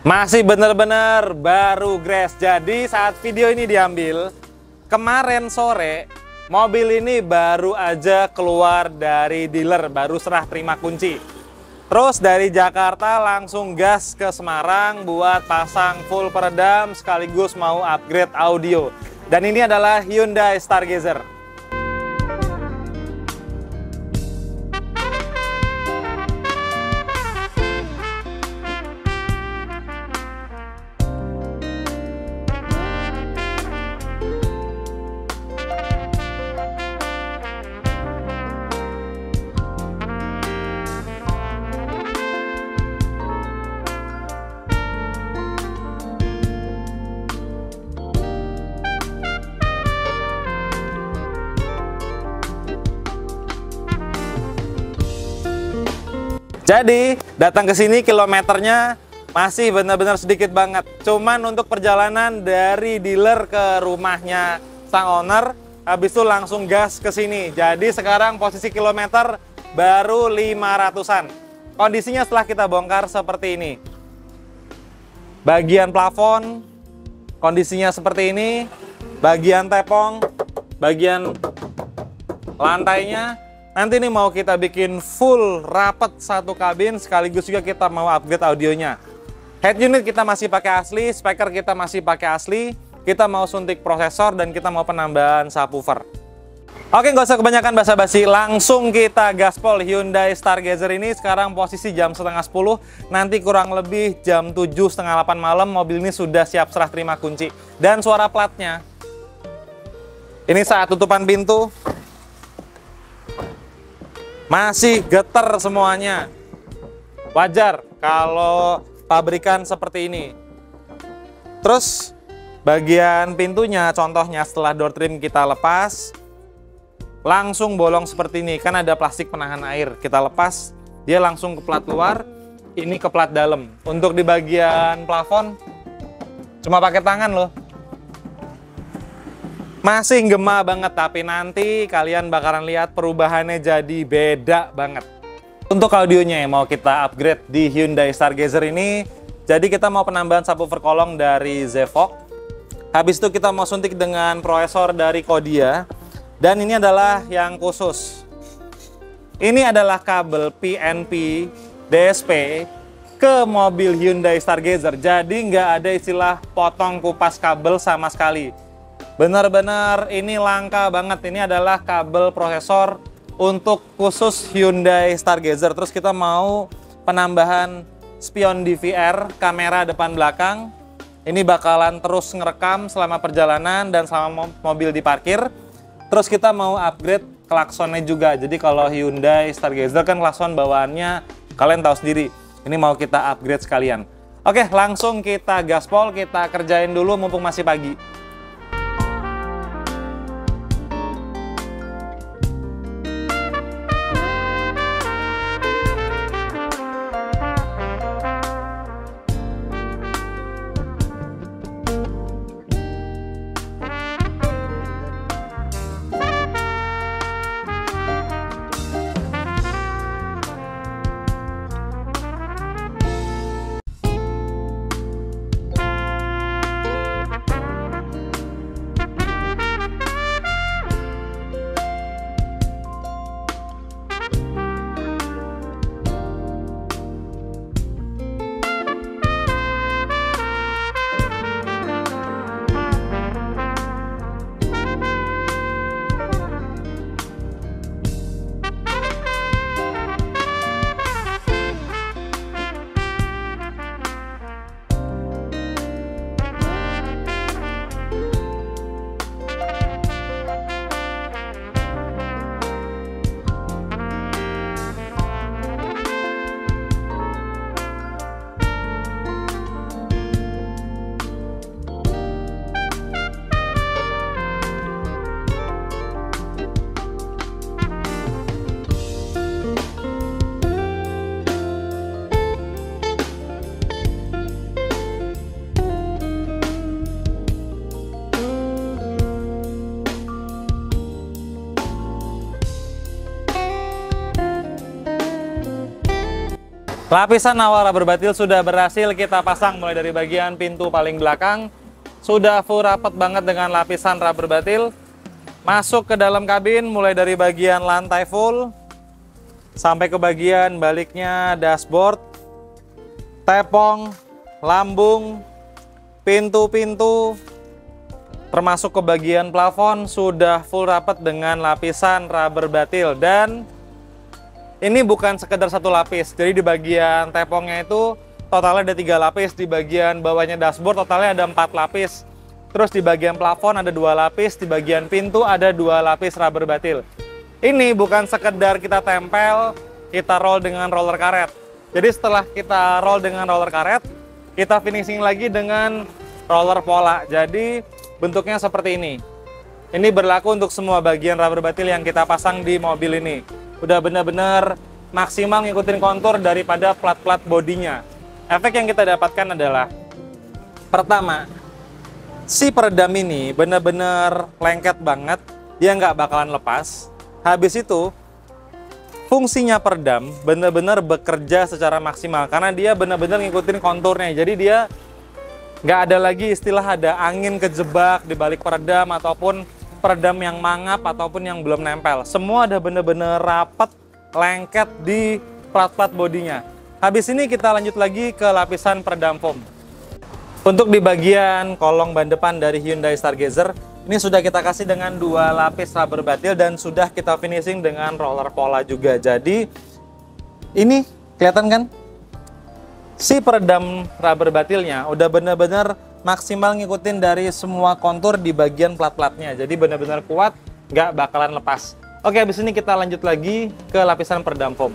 Masih bener-bener baru Grace. Jadi saat video ini diambil, kemarin sore mobil ini baru aja keluar dari dealer, baru serah terima kunci. Terus dari Jakarta langsung gas ke Semarang buat pasang full peredam sekaligus mau upgrade audio. Dan ini adalah Hyundai Stargazer. Jadi datang ke sini kilometernya masih benar-benar sedikit banget. Cuman untuk perjalanan dari dealer ke rumahnya sang owner, habis itu langsung gas ke sini. Jadi sekarang posisi kilometer baru 500-an. Kondisinya setelah kita bongkar seperti ini. Bagian plafon kondisinya seperti ini. Bagian tepong, bagian lantainya. Nanti nih mau kita bikin full rapet satu kabin, sekaligus juga kita mau upgrade audionya. Head unit kita masih pakai asli, speaker kita masih pakai asli, kita mau suntik prosesor dan kita mau penambahan subwoofer. Oke, nggak usah kebanyakan basa-basi, langsung kita gaspol Hyundai Stargazer ini. Sekarang posisi jam setengah 10, nanti kurang lebih jam 7, setengah 8 malam mobil ini sudah siap serah terima kunci. Dan suara platnya, ini saat tutupan pintu, masih getar semuanya. Wajar kalau pabrikan seperti ini. Terus bagian pintunya, contohnya setelah door trim kita lepas, langsung bolong seperti ini. Kan ada plastik penahan air, kita lepas, dia langsung ke plat luar, ini ke plat dalam. Untuk di bagian plafon cuma pakai tangan loh. Masih gema banget, tapi nanti kalian bakalan lihat perubahannya jadi beda banget. Untuk audionya yang mau kita upgrade di Hyundai Stargazer ini, jadi kita mau penambahan subwoofer kolong dari Zevok. Habis itu kita mau suntik dengan prosesor dari Kodia. Dan ini adalah yang khusus. Ini adalah kabel PNP DSP ke mobil Hyundai Stargazer. Jadi nggak ada istilah potong kupas kabel sama sekali. Benar-benar ini langka banget. Ini adalah kabel prosesor untuk khusus Hyundai Stargazer. Terus kita mau penambahan spion DVR, kamera depan belakang. Ini bakalan terus ngerekam selama perjalanan dan selama mobil diparkir. Terus kita mau upgrade klaksonnya juga. Jadi kalau Hyundai Stargazer kan klakson bawaannya kalian tahu sendiri. Ini mau kita upgrade sekalian. Oke, langsung kita gaspol, kita kerjain dulu mumpung masih pagi. Lapisan awal rubber batil sudah berhasil kita pasang mulai dari bagian pintu paling belakang. Sudah full rapat banget dengan lapisan rubber batil. Masuk ke dalam kabin mulai dari bagian lantai full sampai ke bagian baliknya dashboard, tepong, lambung, pintu-pintu, termasuk ke bagian plafon sudah full rapat dengan lapisan rubber batil. Dan ini bukan sekedar satu lapis, jadi di bagian tepongnya itu totalnya ada 3 lapis, di bagian bawahnya dashboard totalnya ada 4 lapis, terus di bagian plafon ada 2 lapis, di bagian pintu ada 2 lapis rubber batil. Ini bukan sekedar kita tempel, kita roll dengan roller karet. Jadi setelah kita roll dengan roller karet, kita finishing lagi dengan roller pola. Jadi bentuknya seperti ini. Ini berlaku untuk semua bagian rubber batil yang kita pasang di mobil ini. Udah benar-benar maksimal ngikutin kontur daripada plat-plat bodinya. Efek yang kita dapatkan adalah, pertama, si peredam ini benar-benar lengket banget, dia nggak bakalan lepas. Habis itu, fungsinya peredam benar-benar bekerja secara maksimal karena dia benar-benar ngikutin konturnya. Jadi dia nggak ada lagi istilah ada angin kejebak di balik peredam ataupun peredam yang mangap ataupun yang belum nempel. Semua udah bener-bener rapat, lengket di plat-plat bodinya. Habis ini kita lanjut lagi ke lapisan peredam foam. Untuk di bagian kolong ban depan dari Hyundai Stargazer, ini sudah kita kasih dengan 2 lapis rubber batil dan sudah kita finishing dengan roller pola juga. Jadi ini kelihatan kan? Si peredam rubber batilnya udah bener-bener maksimal ngikutin dari semua kontur di bagian plat-platnya. Jadi benar-benar kuat, nggak bakalan lepas. Oke, habis ini kita lanjut lagi ke lapisan peredam foam.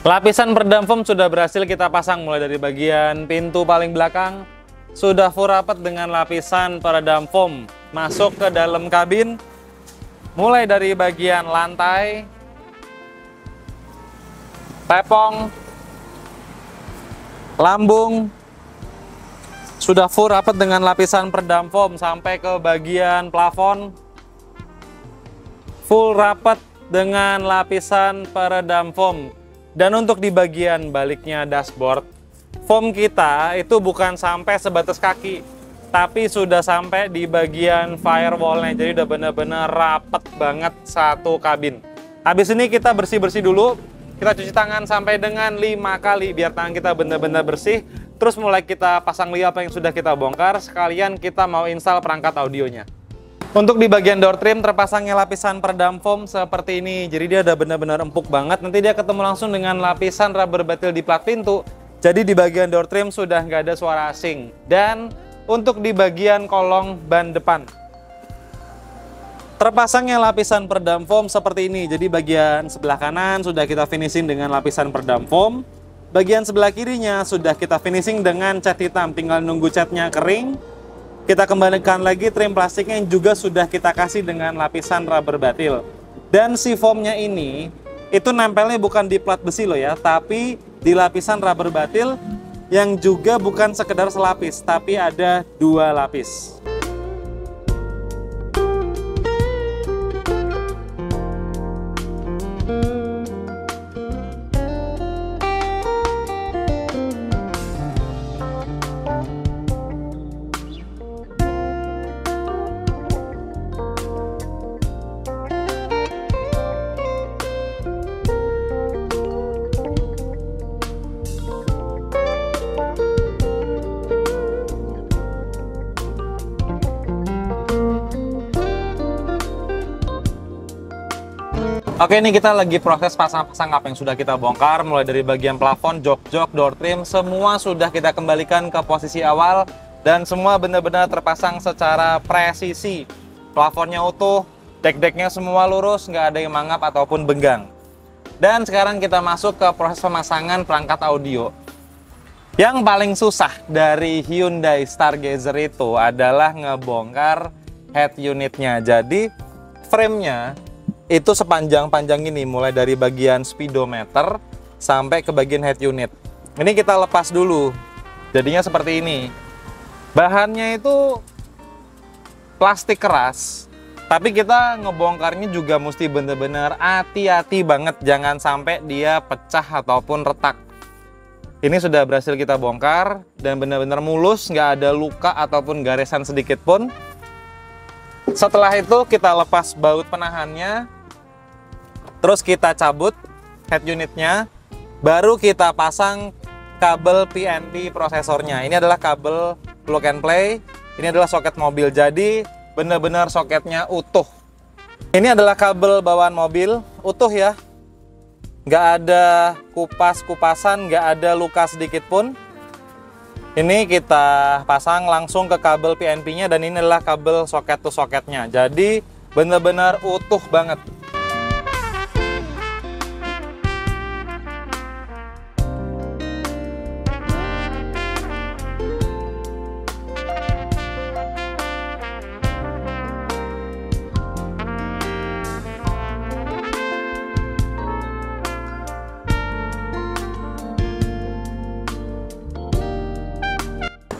Lapisan peredam foam sudah berhasil kita pasang mulai dari bagian pintu paling belakang. Sudah full rapat dengan lapisan peredam foam. Masuk ke dalam kabin. Mulai dari bagian lantai, tepong, lambung. Sudah full rapat dengan lapisan peredam foam sampai ke bagian plafon. Full rapat dengan lapisan peredam foam. Dan untuk di bagian baliknya dashboard, foam kita itu bukan sampai sebatas kaki, tapi sudah sampai di bagian firewall-nya. Jadi udah bener-bener rapet banget satu kabin. Habis ini kita bersih-bersih dulu. Kita cuci tangan sampai dengan 5 kali biar tangan kita bener-bener bersih. Terus mulai kita pasang liap yang sudah kita bongkar. Sekalian kita mau install perangkat audionya. Untuk di bagian door trim terpasangnya lapisan peredam foam seperti ini. Jadi dia udah benar-benar empuk banget. Nanti dia ketemu langsung dengan lapisan rubber batil di plat pintu. Jadi di bagian door trim sudah nggak ada suara asing. Dan untuk di bagian kolong ban depan terpasangnya lapisan peredam foam seperti ini. Jadi bagian sebelah kanan sudah kita finishing dengan lapisan peredam foam. Bagian sebelah kirinya sudah kita finishing dengan cat hitam. Tinggal nunggu catnya kering. Kita kembalikan lagi trim plastiknya yang juga sudah kita kasih dengan lapisan rubber batil. Dan si foamnya ini, itu nempelnya bukan di plat besi loh ya, tapi di lapisan rubber batil yang juga bukan sekedar selapis, tapi ada 2 lapis. Oke, ini kita lagi proses pasang-pasang apa yang sudah kita bongkar, mulai dari bagian plafon, jok-jok, door trim, semua sudah kita kembalikan ke posisi awal dan semua benar-benar terpasang secara presisi. Plafonnya utuh, dek-deknya semua lurus, nggak ada yang mangap ataupun benggang. Dan sekarang kita masuk ke proses pemasangan perangkat audio. Yang paling susah dari Hyundai Stargazer itu adalah ngebongkar head unitnya. Jadi frame-nya itu sepanjang-panjang ini, mulai dari bagian speedometer sampai ke bagian head unit. Ini kita lepas dulu, jadinya seperti ini. Bahannya itu plastik keras, tapi kita ngebongkarnya juga mesti bener-bener hati-hati banget, jangan sampai dia pecah ataupun retak. Ini sudah berhasil kita bongkar dan benar-benar mulus, nggak ada luka ataupun garesan sedikit pun. Setelah itu kita lepas baut penahannya, terus kita cabut head unitnya, baru kita pasang kabel PNP prosesornya. Ini adalah kabel plug and play, ini adalah soket mobil, jadi benar-benar soketnya utuh. Ini adalah kabel bawaan mobil, utuh ya, nggak ada kupas-kupasan, nggak ada luka sedikit pun. Ini kita pasang langsung ke kabel PNP-nya dan ini adalah kabel soket to soketnya. Jadi benar-benar utuh banget.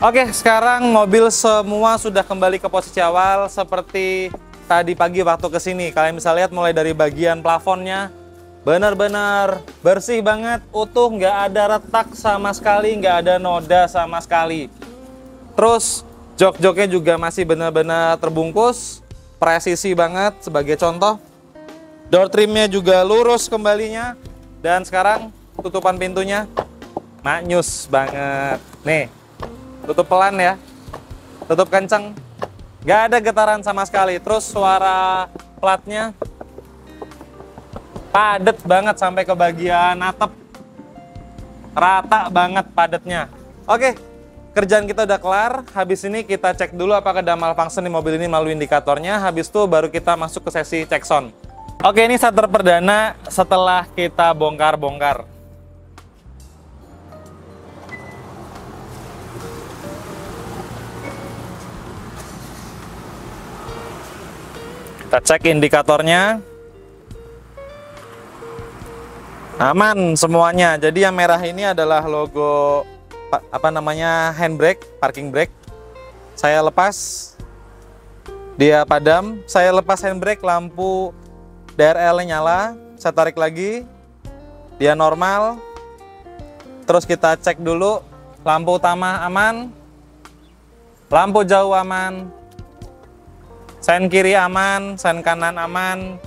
Oke, sekarang mobil semua sudah kembali ke posisi awal seperti tadi pagi waktu kesini. Kalian bisa lihat mulai dari bagian plafonnya benar-benar bersih banget, utuh, nggak ada retak sama sekali, nggak ada noda sama sekali. Terus jok-joknya juga masih benar-benar terbungkus, presisi banget sebagai contoh. Door trimnya juga lurus kembalinya. Dan sekarang tutupan pintunya maknyus banget. Nih, tutup pelan ya, tutup kenceng, nggak ada getaran sama sekali. Terus suara platnya padet banget sampai ke bagian atap, rata banget padatnya. Oke, kerjaan kita udah kelar. Habis ini kita cek dulu apakah ada malfunction di mobil ini melalui indikatornya. Habis itu baru kita masuk ke sesi cek sound. Oke, ini starter perdana setelah kita bongkar-bongkar. Kita cek indikatornya, aman semuanya. Jadi yang merah ini adalah logo handbrake, parking brake. Saya lepas, dia padam. Saya lepas handbrake, lampu DRL nyala. Saya tarik lagi, dia normal. Terus kita cek dulu, lampu utama aman, lampu jauh aman, sen kiri aman, sen kanan aman,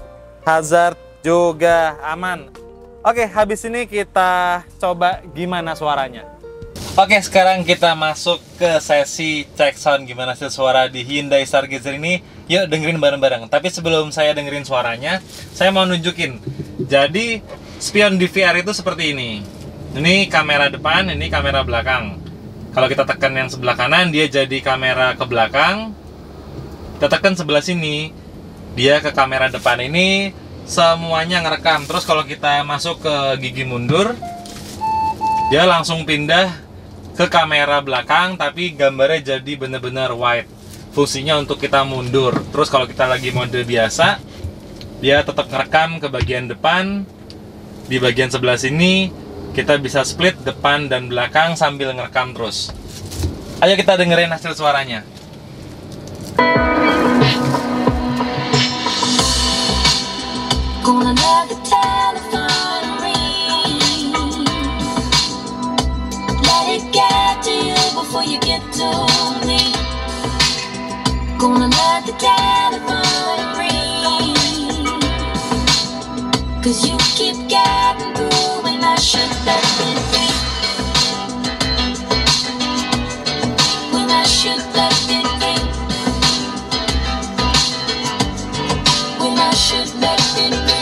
hazard juga aman. Oke, habis ini kita coba gimana suaranya. Oke, sekarang kita masuk ke sesi cek sound gimana sih suara di Hyundai Stargazer ini. Yuk dengerin bareng-bareng. Tapi sebelum saya dengerin suaranya, saya mau nunjukin. Jadi, spion DVR itu seperti ini. Ini kamera depan, ini kamera belakang. Kalau kita tekan yang sebelah kanan, dia jadi kamera ke belakang. Kita tekan sebelah sini, dia ke kamera depan, ini semuanya ngerekam. Terus kalau kita masuk ke gigi mundur, dia langsung pindah ke kamera belakang, tapi gambarnya jadi bener-bener wide. Fungsinya untuk kita mundur. Terus kalau kita lagi mode biasa, dia tetap ngerekam ke bagian depan. Di bagian sebelah sini, kita bisa split depan dan belakang sambil ngerekam terus. Ayo kita dengerin hasil suaranya. Gonna let the telephone ring. Let it get to you before you get to me. Gonna let the telephone ring. 'Cause you keep getting through when I should let it be. When I should let it be. When I should let it be.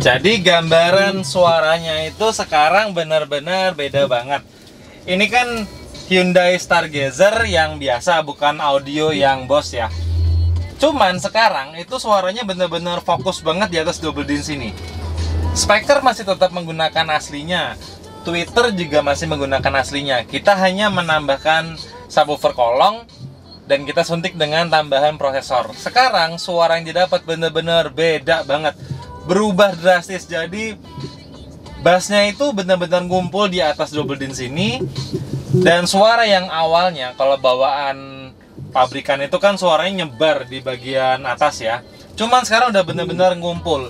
Jadi gambaran suaranya itu sekarang benar-benar beda banget. Ini kan Hyundai Stargazer yang biasa, bukan audio yang Bose ya. Cuman sekarang itu suaranya benar-benar fokus banget di atas double din sini. Speaker masih tetap menggunakan aslinya, tweeter juga masih menggunakan aslinya. Kita hanya menambahkan subwoofer kolong dan kita suntik dengan tambahan prosesor. Sekarang suara yang didapat benar-benar beda banget, berubah drastis. Jadi bassnya itu benar-benar ngumpul di atas double din sini. Dan suara yang awalnya kalau bawaan pabrikan itu kan suaranya nyebar di bagian atas ya, cuman sekarang udah bener-bener ngumpul.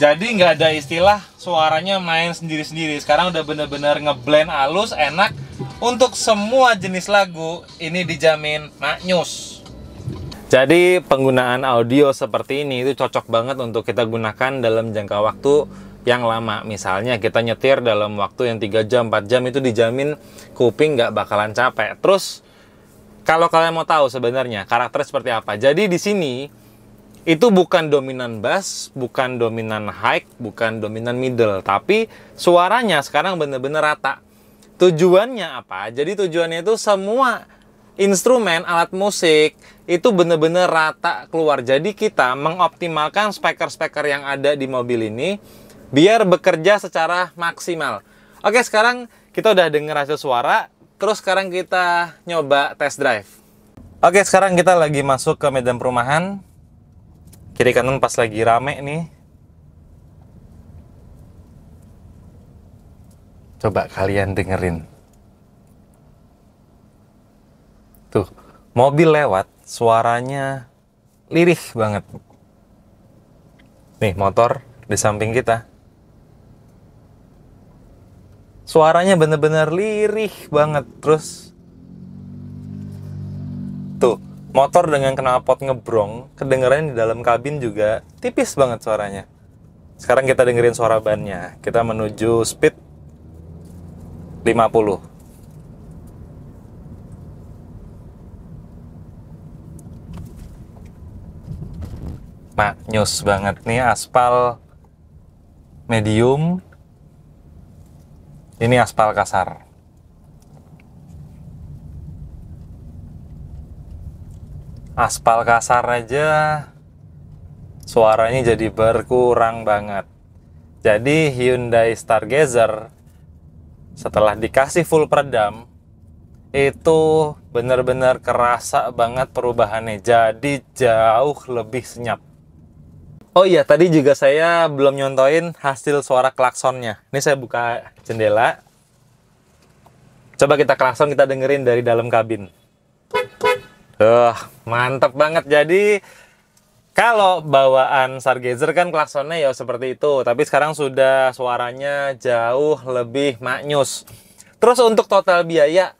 Jadi nggak ada istilah suaranya main sendiri-sendiri. Sekarang udah bener-bener ngeblend halus, enak. Untuk semua jenis lagu ini dijamin maknyus. Jadi penggunaan audio seperti ini itu cocok banget untuk kita gunakan dalam jangka waktu yang lama. Misalnya kita nyetir dalam waktu yang 3 jam, 4 jam, itu dijamin kuping nggak bakalan capek. Terus kalau kalian mau tahu sebenarnya karakter seperti apa, jadi di sini itu bukan dominan bass, bukan dominan high, bukan dominan middle, tapi suaranya sekarang bener-bener rata. Tujuannya apa? Jadi tujuannya itu semua instrumen, alat musik itu bener-bener rata keluar. Jadi kita mengoptimalkan speaker-speaker yang ada di mobil ini biar bekerja secara maksimal. Oke, sekarang kita udah denger hasil suara. Terus sekarang kita nyoba test drive. Oke, sekarang kita lagi masuk ke medan perumahan. Kiri kanan pas lagi rame nih. Coba kalian dengerin. Tuh, mobil lewat, suaranya lirih banget. Nih, motor di samping kita. Suaranya bener-bener lirih banget. Terus tuh, motor dengan knalpot ngebrong, kedengeran di dalam kabin juga tipis banget suaranya. Sekarang kita dengerin suara bannya. Kita menuju speed 50. Maknyus banget nih, aspal medium. Ini aspal kasar. Aspal kasar aja suaranya jadi berkurang banget. Jadi Hyundai Stargazer setelah dikasih full peredam itu benar-benar kerasa banget perubahannya. Jadi jauh lebih senyap. Oh iya, tadi juga saya belum nyontoin hasil suara klaksonnya. Ini saya buka jendela. Coba kita klakson, kita dengerin dari dalam kabin. Mantep banget. Jadi kalau bawaan Stargazer kan klaksonnya ya seperti itu. Tapi sekarang sudah suaranya jauh lebih maknyus. Terus untuk total biaya,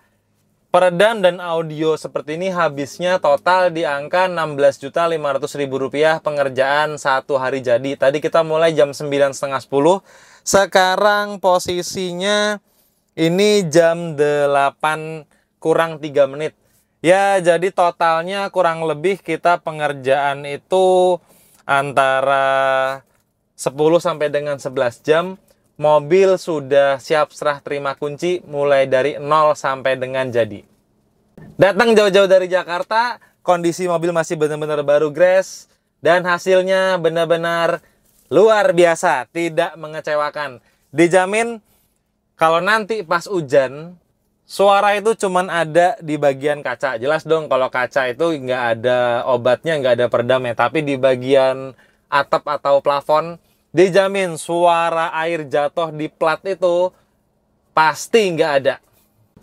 peredam dan audio seperti ini habisnya total di angka Rp16.500.000 pengerjaan 1 hari jadi. Tadi kita mulai jam 9.30, 10. Sekarang posisinya ini jam 8 kurang 3 menit. Ya, jadi totalnya kurang lebih kita pengerjaan itu antara 10 sampai dengan 11 jam. Mobil sudah siap serah terima kunci mulai dari 0 sampai dengan jadi. Datang jauh-jauh dari Jakarta, kondisi mobil masih benar-benar baru gres, dan hasilnya benar-benar luar biasa, tidak mengecewakan. Dijamin kalau nanti pas hujan, suara itu cuman ada di bagian kaca. Jelas dong kalau kaca itu nggak ada obatnya, nggak ada peredamnya, tapi di bagian atap atau plafon dijamin suara air jatuh di plat itu pasti nggak ada.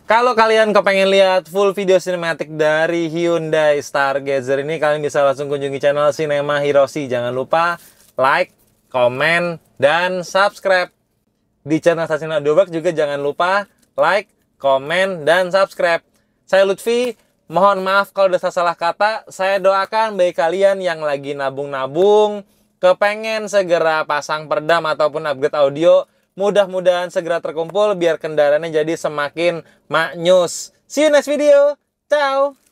Kalau kalian kepengen lihat full video sinematik dari Hyundai Stargazer ini, kalian bisa langsung kunjungi channel Cinema Hiroshi. Jangan lupa like, komen, dan subscribe. Di channel Sasina Dobak juga jangan lupa like, komen, dan subscribe. Saya Lutfi, mohon maaf kalau udah salah kata. Saya doakan bagi kalian yang lagi nabung-nabung, kepengen segera pasang peredam ataupun upgrade audio, mudah-mudahan segera terkumpul biar kendaraannya jadi semakin maknyus. See you next video. Ciao.